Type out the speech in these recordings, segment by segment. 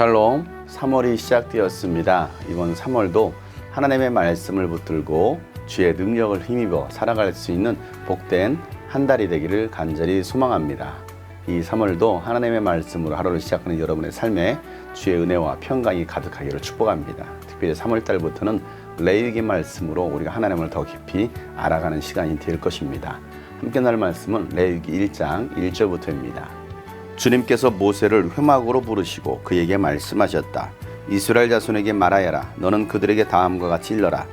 샬롬, 3월이 시작되었습니다. 이번 3월도 하나님의 말씀을 붙들고 주의 능력을 힘입어 살아갈 수 있는 복된 한 달이 되기를 간절히 소망합니다. 이 3월도 하나님의 말씀으로 하루를 시작하는 여러분의 삶에 주의 은혜와 평강이 가득하기를 축복합니다. 특별히 3월달부터는 레위기 말씀으로 우리가 하나님을 더 깊이 알아가는 시간이 될 것입니다. 함께 나눌 말씀은 레위기 1장 1절부터입니다. 주님께서 모세를 회막으로 부르시고 그에게 말씀하셨다. 이스라엘 자손에게 말하여라. 너는 그들에게 다음과 같이 일러라.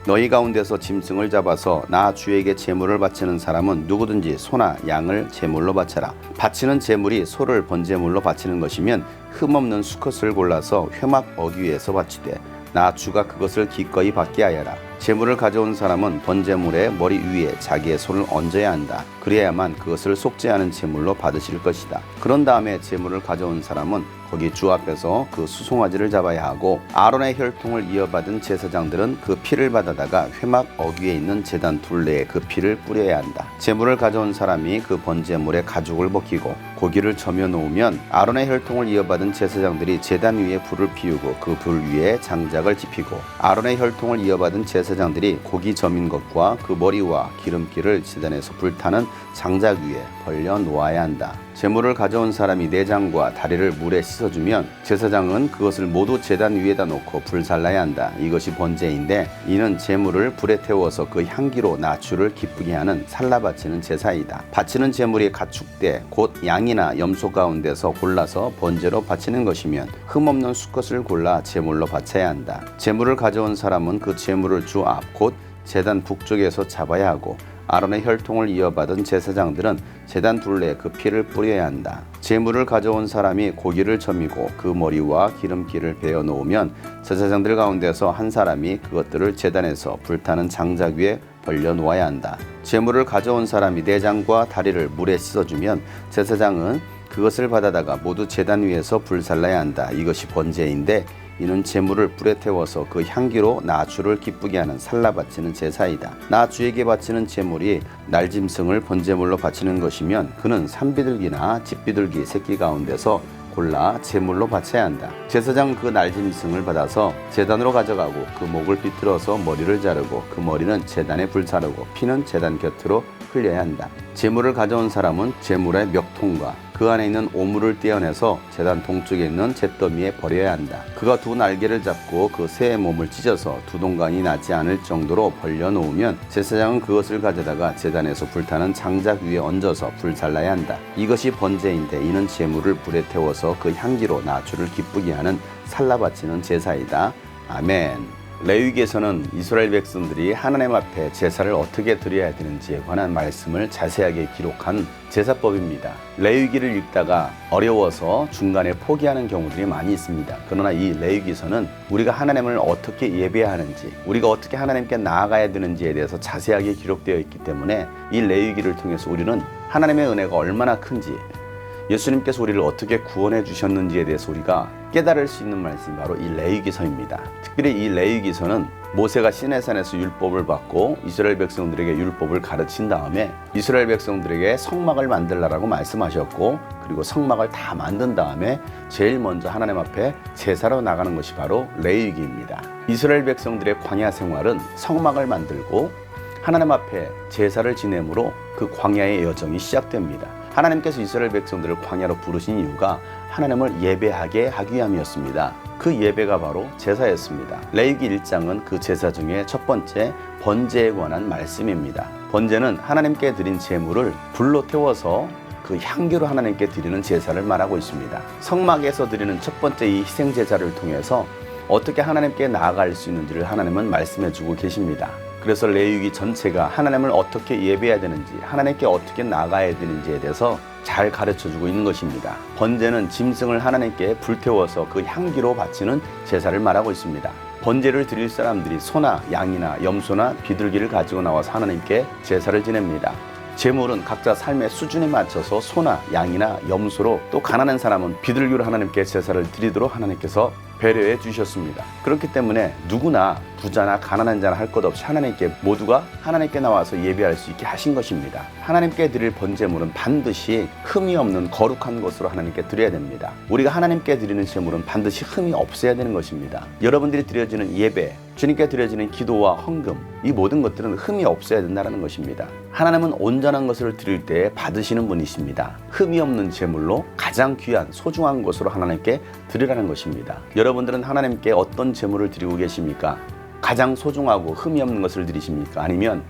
너희 가운데서 짐승을 잡아서 나 주에게 제물을 바치는 사람은 누구든지 소나 양을 제물로 바쳐라. 바치는 제물이 소를 번제물로 바치는 것이면 흠없는 수컷을 골라서 회막 어귀에서 바치되 나 주가 그것을 기꺼이 받게 하여라. 제물을 가져온 사람은 번제물의 머리 위에 자기의 손을 얹어야 한다. 그래야만 그것을 속죄하는 제물로 받으실 것이다. 그런 다음에 제물을 가져온 사람은 거기 주 앞에서 그 수송아지를 잡아야 하고 아론의 혈통을 이어받은 제사장들은 그 피를 받아다가 회막 어귀에 있는 제단 둘레에 그 피를 뿌려야 한다. 제물을 가져온 사람이 그 번제물의 가죽을 벗기고 고기를 저며 놓으면 아론의 혈통을 이어받은 제사장들이 제단 위에 불을 피우고 그 불 위에 장작을 지피고 아론의 혈통을 이어받은 제사장들이 고기 저민 것과 그 머리와 기름기를 제단에서 불타는 장작 위에 벌려 놓아야 한다. 제물을 가져온 사람이 내장과 다리를 물에 씻어주면 제사장은 그것을 모두 제단 위에다 놓고 불살라야 한다. 이것이 번제인데 이는 제물을 불에 태워서 그 향기로 나 주를 기쁘게 하는 살라 바치는 제사이다. 바치는 제물이 가축대 곧 양이나 염소 가운데서 골라서 번제로 바치는 것이면 흠없는 수컷을 골라 제물로 바쳐야 한다. 제물을 가져온 사람은 그 제물을 주 앞 곧 제단 북쪽에서 잡아야 하고 아론의 혈통을 이어받은 제사장들은 제단 둘레에 그 피를 뿌려야 한다. 제물을 가져온 사람이 고기를 저미고 그 머리와 기름기를 베어 놓으면 제사장들 가운데서 한 사람이 그것들을 제단에서 불타는 장작 위에 벌려 놓아야 한다. 제물을 가져온 사람이 내장과 다리를 물에 씻어주면 제사장은 그것을 받아다가 모두 제단 위에서 불살라야 한다. 이것이 번제인데 이는 제물을 불에 태워서 그 향기로 나 주를 기쁘게 하는 살라 바치는 제사이다. 나 주에게 바치는 제물이 날짐승을 번제물로 바치는 것이면 그는 산비둘기나 집비둘기 새끼 가운데서 골라 제물로 바쳐야 한다. 제사장 그 날짐승을 받아서 제단으로 가져가고 그 목을 비틀어서 머리를 자르고 그 머리는 제단에 불사르고 피는 제단 곁으로 흘려야 한다. 제물을 가져온 사람은 제물의 멱통과 그 안에 있는 오물을 떼어내서 제단 동쪽에 있는 잿더미에 버려야 한다. 그가 두 날개를 잡고 그 새의 몸을 찢어서 두 동간이 나지 않을 정도로 벌려 놓으면 제사장은 그것을 가져다가 제단에서 불타는 장작 위에 얹어서 불살라야 한다. 이것이 번제인데 이는 제물을 불에 태워서 그 향기로 나 주를 기쁘게 하는 살라 바치는 제사이다. 아멘. 레위기에서는 이스라엘 백성들이 하나님 앞에 제사를 어떻게 드려야 되는지에 관한 말씀을 자세하게 기록한 제사법입니다. 레위기를 읽다가 어려워서 중간에 포기하는 경우들이 많이 있습니다. 그러나 이 레위기서는 우리가 하나님을 어떻게 예배해야 하는지, 우리가 어떻게 하나님께 나아가야 되는지에 대해서 자세하게 기록되어 있기 때문에 이 레위기를 통해서 우리는 하나님의 은혜가 얼마나 큰지, 예수님께서 우리를 어떻게 구원해 주셨는지에 대해서 우리가 깨달을 수 있는 말씀이 바로 이 레위기서입니다. 특별히 이 레위기서는 모세가 시내산에서 율법을 받고 이스라엘 백성들에게 율법을 가르친 다음에 이스라엘 백성들에게 성막을 만들라라고 말씀하셨고, 그리고 성막을 다 만든 다음에 제일 먼저 하나님 앞에 제사로 나가는 것이 바로 레위기입니다. 이스라엘 백성들의 광야 생활은 성막을 만들고 하나님 앞에 제사를 지내므로 그 광야의 여정이 시작됩니다. 하나님께서 이스라엘 백성들을 광야로 부르신 이유가 하나님을 예배하게 하기 위함이었습니다. 그 예배가 바로 제사였습니다. 레위기 1장은 그 제사 중에 첫 번째 번제에 관한 말씀입니다. 번제는 하나님께 드린 제물을 불로 태워서 그 향기로 하나님께 드리는 제사를 말하고 있습니다. 성막에서 드리는 첫 번째 이 희생 제사를 통해서 어떻게 하나님께 나아갈 수 있는지를 하나님은 말씀해 주고 계십니다. 그래서 레위기 전체가 하나님을 어떻게 예배해야 되는지, 하나님께 어떻게 나아가야 되는지에 대해서 잘 가르쳐주고 있는 것입니다. 번제는 짐승을 하나님께 불태워서 그 향기로 바치는 제사를 말하고 있습니다. 번제를 드릴 사람들이 소나 양이나 염소나 비둘기를 가지고 나와서 하나님께 제사를 지냅니다. 제물은 각자 삶의 수준에 맞춰서 소나 양이나 염소로, 또 가난한 사람은 비둘기로 하나님께 제사를 드리도록 하나님께서 배려해 주셨습니다. 그렇기 때문에 누구나 부자나 가난한 자나 할 것 없이 하나님께 모두가 하나님께 나와서 예배할 수 있게 하신 것입니다. 하나님께 드릴 번제물은 반드시 흠이 없는 거룩한 것으로 하나님께 드려야 됩니다. 우리가 하나님께 드리는 제물은 반드시 흠이 없어야 되는 것입니다. 여러분들이 드려지는 예배, 주님께 드려지는 기도와 헌금, 이 모든 것들은 흠이 없어야 된다는 것입니다. 하나님은 온전한 것을 드릴 때 받으시는 분이십니다. 흠이 없는 제물로 가장 귀한 소중한 것으로 하나님께 드리라는 것입니다. 여러분들은 하나님께 어떤 제물을 드리고 계십니까? 가장 소중하고 흠이 없는 것을 드리십니까? 아니면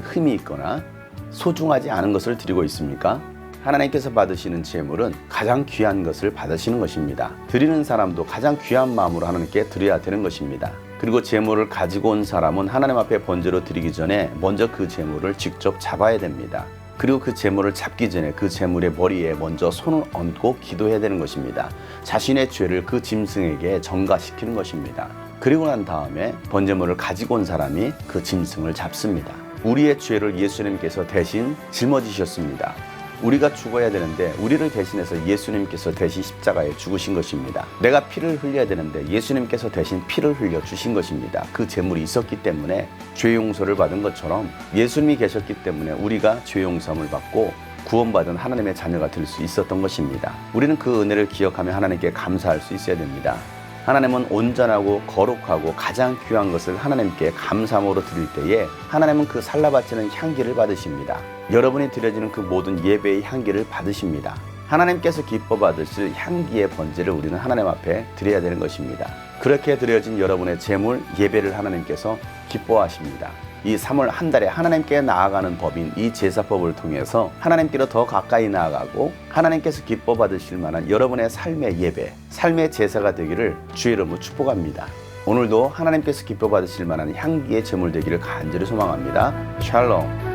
흠이 있거나 소중하지 않은 것을 드리고 있습니까? 하나님께서 받으시는 제물은 가장 귀한 것을 받으시는 것입니다. 드리는 사람도 가장 귀한 마음으로 하나님께 드려야 되는 것입니다. 그리고 제물을 가지고 온 사람은 하나님 앞에 번제로 드리기 전에 먼저 그 제물을 직접 잡아야 됩니다. 그리고 그 제물을 잡기 전에 그 제물의 머리에 먼저 손을 얹고 기도해야 되는 것입니다. 자신의 죄를 그 짐승에게 전가시키는 것입니다. 그리고 난 다음에 번제물을 가지고 온 사람이 그 짐승을 잡습니다. 우리의 죄를 예수님께서 대신 짊어지셨습니다. 우리가 죽어야 되는데 우리를 대신해서 예수님께서 대신 십자가에 죽으신 것입니다. 내가 피를 흘려야 되는데 예수님께서 대신 피를 흘려 주신 것입니다. 그 제물이 있었기 때문에 죄 용서를 받은 것처럼 예수님이 계셨기 때문에 우리가 죄 용서함을 받고 구원받은 하나님의 자녀가 될 수 있었던 것입니다. 우리는 그 은혜를 기억하며 하나님께 감사할 수 있어야 됩니다. 하나님은 온전하고 거룩하고 가장 귀한 것을 하나님께 감사함으로 드릴 때에 하나님은 그 살라바치는 향기를 받으십니다. 여러분이 드려지는 그 모든 예배의 향기를 받으십니다. 하나님께서 기뻐 받으실 향기의 번제를 우리는 하나님 앞에 드려야 되는 것입니다. 그렇게 드려진 여러분의 제물 예배를 하나님께서 기뻐하십니다. 이 3월 한 달에 하나님께 나아가는 법인 이 제사법을 통해서 하나님께로 더 가까이 나아가고 하나님께서 기뻐 받으실 만한 여러분의 삶의 예배, 삶의 제사가 되기를 주의 이름으로 축복합니다. 오늘도 하나님께서 기뻐 받으실 만한 향기의 제물 되기를 간절히 소망합니다. 샬롬.